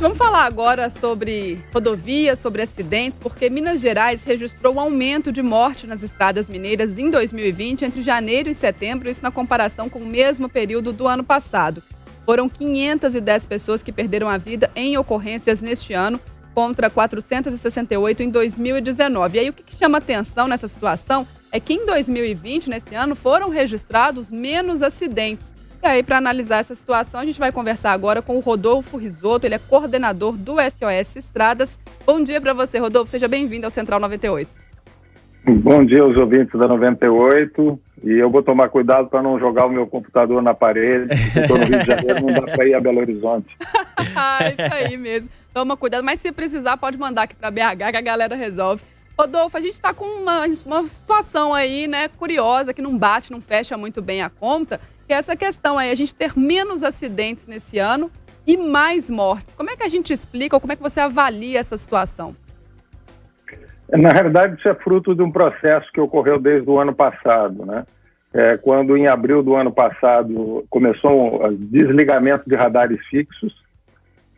Gente, vamos falar agora sobre rodovias, sobre acidentes, porque Minas Gerais registrou um aumento de morte nas estradas mineiras em 2020, entre janeiro e setembro, isso na comparação com o mesmo período do ano passado. Foram 510 pessoas que perderam a vida em ocorrências neste ano, contra 468 em 2019. E aí o que chama atenção nessa situação é que em 2020, nesse ano, foram registrados menos acidentes. E aí, para analisar essa situação, a gente vai conversar agora com o Rodolfo Risotto, ele é coordenador do SOS Estradas. Bom dia para você, Rodolfo, seja bem-vindo ao Central 98. Bom dia aos ouvintes da 98, e eu vou tomar cuidado para não jogar o meu computador na parede, porque estou no Rio de Janeiro, não dá para ir a Belo Horizonte. Isso aí mesmo, toma cuidado, mas se precisar pode mandar aqui para BH que a galera resolve. Rodolfo, a gente está com uma situação aí, né, curiosa, que não bate, não fecha muito bem a conta, que é essa questão aí, a gente ter menos acidentes nesse ano e mais mortes. Como é que a gente explica ou como é que você avalia essa situação? Na realidade, isso é fruto de um processo que ocorreu desde o ano passado, né? Quando em abril do ano passado começou o desligamento de radares fixos,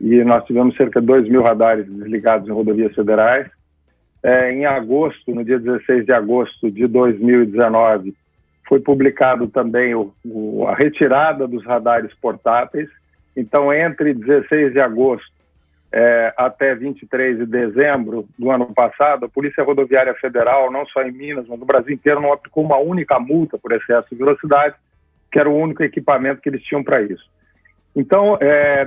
e nós tivemos cerca de 2.000 radares desligados em rodovias federais. Em agosto, no dia 16 de agosto de 2019, foi publicado também a retirada dos radares portáteis. Então, entre 16 de agosto até 23 de dezembro do ano passado, a Polícia Rodoviária Federal, não só em Minas, mas no Brasil inteiro, não aplicou uma única multa por excesso de velocidade, que era o único equipamento que eles tinham para isso. Então,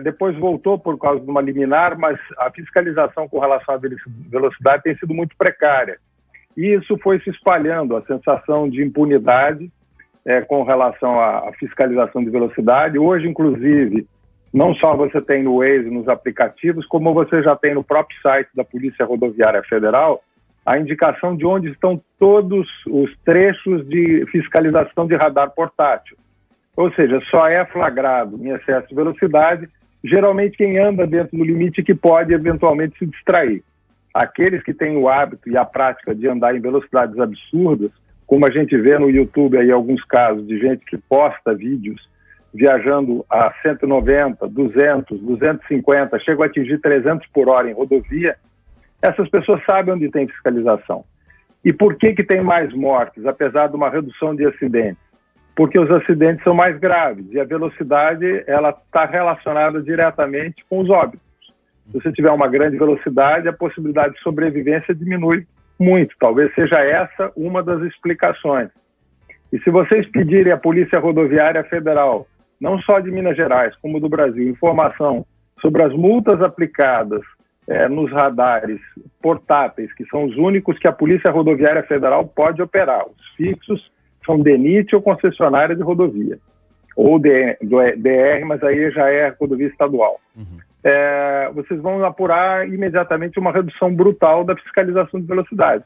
depois voltou por causa de uma liminar, mas a fiscalização com relação à velocidade tem sido muito precária. E isso foi se espalhando, a sensação de impunidade com relação à fiscalização de velocidade. Hoje, inclusive, não só você tem no Waze, nos aplicativos, como você já tem no próprio site da Polícia Rodoviária Federal a indicação de onde estão todos os trechos de fiscalização de radar portátil. Ou seja, só é flagrado em excesso de velocidade, geralmente quem anda dentro do limite que pode eventualmente se distrair. Aqueles que têm o hábito e a prática de andar em velocidades absurdas, como a gente vê no YouTube aí alguns casos de gente que posta vídeos viajando a 190, 200, 250, chegam a atingir 300 por hora em rodovia, essas pessoas sabem onde tem fiscalização. E por que tem mais mortes, apesar de uma redução de acidentes? Porque os acidentes são mais graves e a velocidade ela está relacionada diretamente com os óbitos. Se você tiver uma grande velocidade, a possibilidade de sobrevivência diminui muito. Talvez seja essa uma das explicações. E se vocês pedirem à Polícia Rodoviária Federal, não só de Minas Gerais, como do Brasil, informação sobre as multas aplicadas nos radares portáteis, que são os únicos que a Polícia Rodoviária Federal pode operar. Os fixos são DENIT ou concessionária de rodovia, ou DR, mas aí já é rodovia estadual. Vocês vão apurar imediatamente uma redução brutal da fiscalização de velocidade.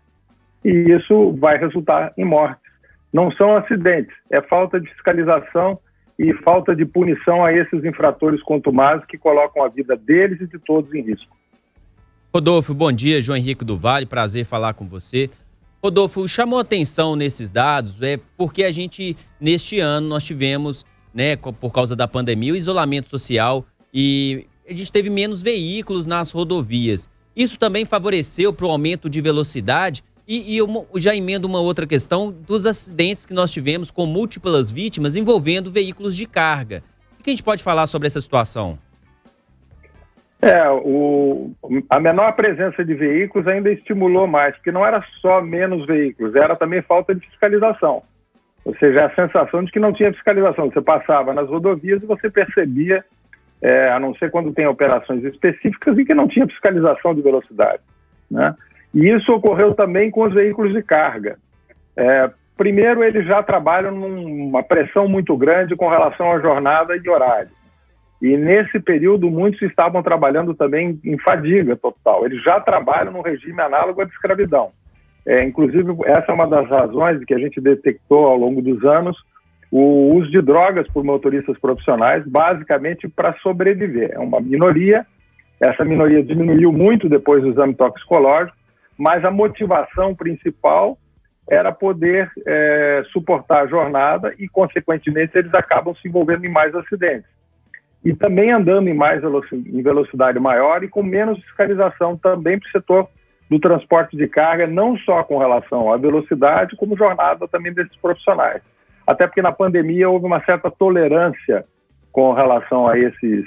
E isso vai resultar em mortes. Não são acidentes, é falta de fiscalização e falta de punição a esses infratores contumazes que colocam a vida deles e de todos em risco. Rodolfo, bom dia. João Henrique do Vale, prazer falar com você. Rodolfo, chamou atenção nesses dados, porque a gente, neste ano, nós tivemos, né, por causa da pandemia, o isolamento social e a gente teve menos veículos nas rodovias. Isso também favoreceu para o aumento de velocidade e eu já emendo uma outra questão dos acidentes que nós tivemos com múltiplas vítimas envolvendo veículos de carga. O que a gente pode falar sobre essa situação? A menor presença de veículos ainda estimulou mais, porque não era só menos veículos, era também falta de fiscalização. Ou seja, a sensação de que não tinha fiscalização. Você passava nas rodovias e você percebia, a não ser quando tem operações específicas, em que não tinha fiscalização de velocidade, né? E isso ocorreu também com os veículos de carga. Primeiro, eles já trabalham numa pressão muito grande com relação à jornada e horário. E nesse período, muitos estavam trabalhando também em fadiga total. Eles já trabalham no regime análogo à de escravidão. Inclusive, essa é uma das razões que a gente detectou ao longo dos anos o uso de drogas por motoristas profissionais, basicamente para sobreviver. É uma minoria, essa minoria diminuiu muito depois do exame toxicológico, mas a motivação principal era poder suportar a jornada e, consequentemente, eles acabam se envolvendo em mais acidentes. e também andando em velocidade maior e com menos fiscalização também para o setor do transporte de carga, não só com relação à velocidade, como jornada também desses profissionais. Até porque na pandemia houve uma certa tolerância com relação a esse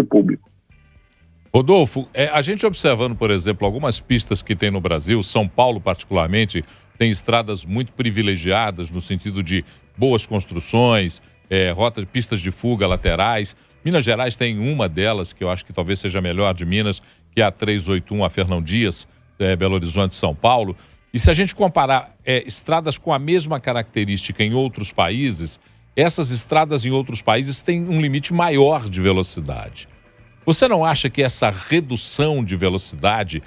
público. Rodolfo, a gente observando, por exemplo, algumas pistas que tem no Brasil, São Paulo particularmente, tem estradas muito privilegiadas no sentido de boas construções, rotas, pistas de fuga laterais. Minas Gerais tem uma delas, que eu acho que talvez seja a melhor de Minas, que é a 381, a Fernão Dias, Belo Horizonte, São Paulo. E se a gente comparar estradas com a mesma característica em outros países, essas estradas em outros países têm um limite maior de velocidade. Você não acha que essa redução de velocidade,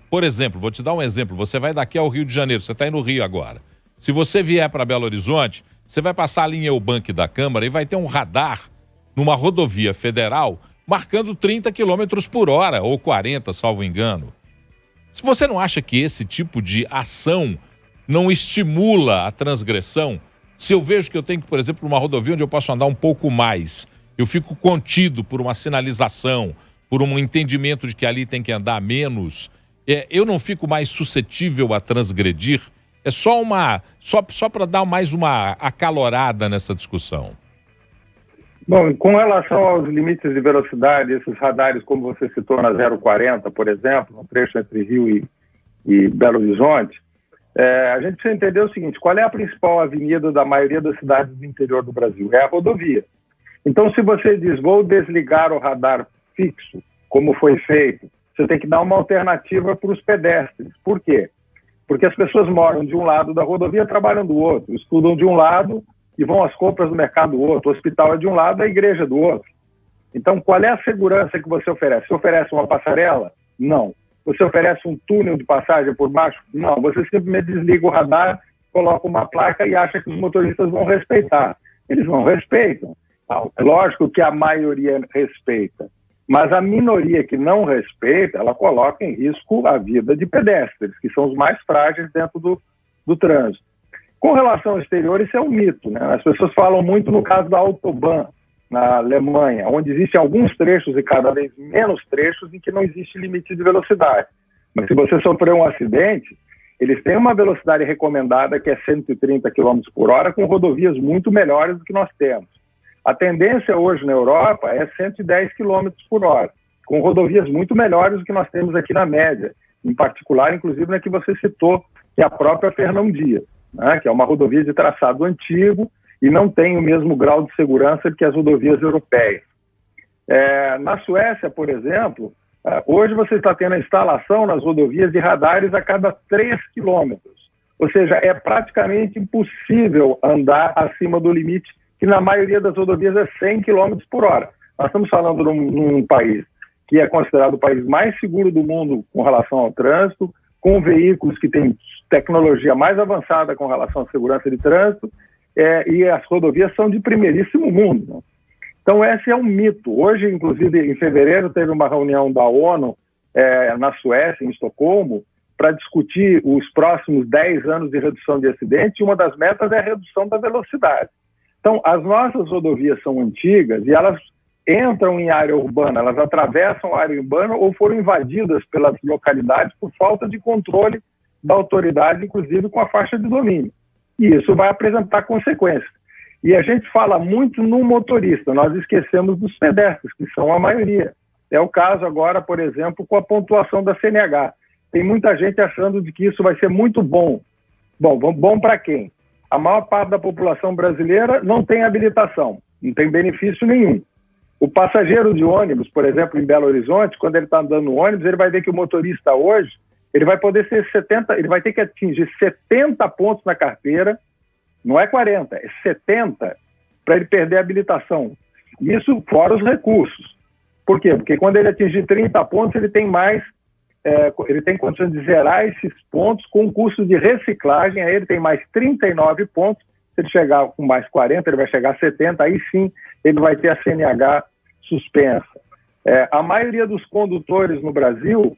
por exemplo, vou te dar um exemplo, você vai daqui ao Rio de Janeiro, você está aí no Rio agora. Se você vier para Belo Horizonte, você vai passar a linha Eubank da Câmara e vai ter um radar numa rodovia federal marcando 30 km por hora, ou 40, salvo engano. Se você não acha que esse tipo de ação não estimula a transgressão, se eu vejo que eu tenho que, por exemplo, numa rodovia onde eu posso andar um pouco mais, eu fico contido por uma sinalização, por um entendimento de que ali tem que andar menos, eu não fico mais suscetível a transgredir? É só para dar mais uma acalorada nessa discussão. Bom, com relação aos limites de velocidade, esses radares, como você citou na 040, por exemplo, no trecho entre Rio e Belo Horizonte, a gente precisa entender o seguinte: qual é a principal avenida da maioria das cidades do interior do Brasil? É a rodovia. Então, se você diz, vou desligar o radar fixo, como foi feito, você tem que dar uma alternativa para os pedestres. Por quê? Porque as pessoas moram de um lado da rodovia, trabalham do outro, estudam de um lado e vão às compras no mercado do outro, o hospital é de um lado, a igreja é do outro. Então, qual é a segurança que você oferece? Você oferece uma passarela? Não. Você oferece um túnel de passagem por baixo? Não. Você simplesmente desliga o radar, coloca uma placa e acha que os motoristas vão respeitar. Eles não respeitam. É lógico que a maioria respeita, mas a minoria que não respeita, ela coloca em risco a vida de pedestres, que são os mais frágeis dentro do trânsito. Com relação ao exterior, isso é um mito, né? As pessoas falam muito no caso da Autobahn, na Alemanha, onde existem alguns trechos e cada vez menos trechos em que não existe limite de velocidade. Mas se você sofrer um acidente, eles têm uma velocidade recomendada que é 130 km por hora, com rodovias muito melhores do que nós temos. A tendência hoje na Europa é 110 km por hora, com rodovias muito melhores do que nós temos aqui na média, em particular, inclusive, na que você citou, que é a própria Fernão Dias, né, que é uma rodovia de traçado antigo e não tem o mesmo grau de segurança que as rodovias europeias. Na Suécia, por exemplo, hoje você está tendo a instalação nas rodovias de radares a cada 3 quilômetros, ou seja, é praticamente impossível andar acima do limite, que na maioria das rodovias é 100 km por hora. Nós estamos falando num país que é considerado o país mais seguro do mundo com relação ao trânsito, com veículos que têm tecnologia mais avançada com relação à segurança de trânsito, e as rodovias são de primeiríssimo mundo, né? Então esse é um mito. Hoje, inclusive, em fevereiro, teve uma reunião da ONU na Suécia, em Estocolmo, para discutir os próximos 10 anos de redução de acidentes, e uma das metas é a redução da velocidade. Então, as nossas rodovias são antigas e elas entram em área urbana, elas atravessam a área urbana ou foram invadidas pelas localidades por falta de controle da autoridade, inclusive com a faixa de domínio. E isso vai apresentar consequências. E a gente fala muito no motorista, nós esquecemos dos pedestres, que são a maioria. É o caso agora, por exemplo, com a pontuação da CNH. Tem muita gente achando de que isso vai ser muito bom. Bom para quem? A maior parte da população brasileira não tem habilitação, não tem benefício nenhum. O passageiro de ônibus, por exemplo, em Belo Horizonte, quando ele está andando no ônibus, ele vai ver que o motorista hoje, ele vai poder ser 70, ele vai ter que atingir 70 pontos na carteira, não é 40, é 70, para ele perder a habilitação. Isso fora os recursos. Por quê? Porque quando ele atingir 30 pontos, ele tem mais, ele tem condições de zerar esses pontos com custo de reciclagem, aí ele tem mais 39 pontos, se ele chegar com mais 40, ele vai chegar a 70, aí sim ele vai ter a CNH suspensa. A maioria dos condutores no Brasil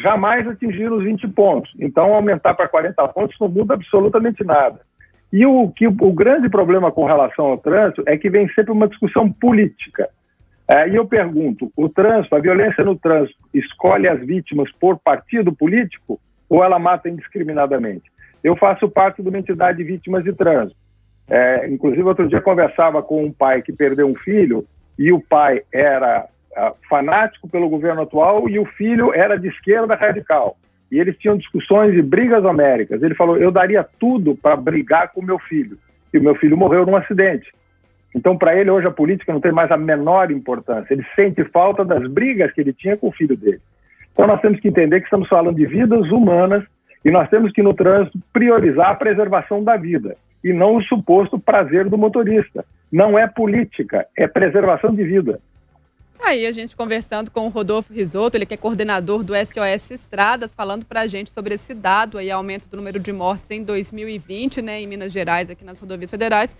jamais atingiram os 20 pontos, então aumentar para 40 pontos não muda absolutamente nada. E o grande problema com relação ao trânsito é que vem sempre uma discussão política. E eu pergunto, o trânsito, a violência no trânsito, escolhe as vítimas por partido político ou ela mata indiscriminadamente? Eu faço parte de uma entidade de vítimas de trânsito. Inclusive, outro dia conversava com um pai que perdeu um filho e o pai era fanático pelo governo atual e o filho era de esquerda radical. E eles tinham discussões e brigas homéricas. Ele falou, eu daria tudo para brigar com o meu filho. E o meu filho morreu num acidente. Então, para ele, hoje a política não tem mais a menor importância. Ele sente falta das brigas que ele tinha com o filho dele. Então, nós temos que entender que estamos falando de vidas humanas e nós temos que, no trânsito, priorizar a preservação da vida e não o suposto prazer do motorista. Não é política, é preservação de vida. Aí a gente conversando com o Rodolfo Risoto, ele que é coordenador do SOS Estradas, falando para a gente sobre esse dado aí, aumento do número de mortes em 2020, né, em Minas Gerais, aqui nas rodovias federais.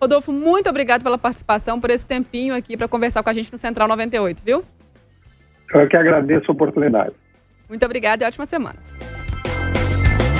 Rodolfo, muito obrigado pela participação, por esse tempinho aqui para conversar com a gente no Central 98, viu? Eu que agradeço a oportunidade. Muito obrigado e ótima semana.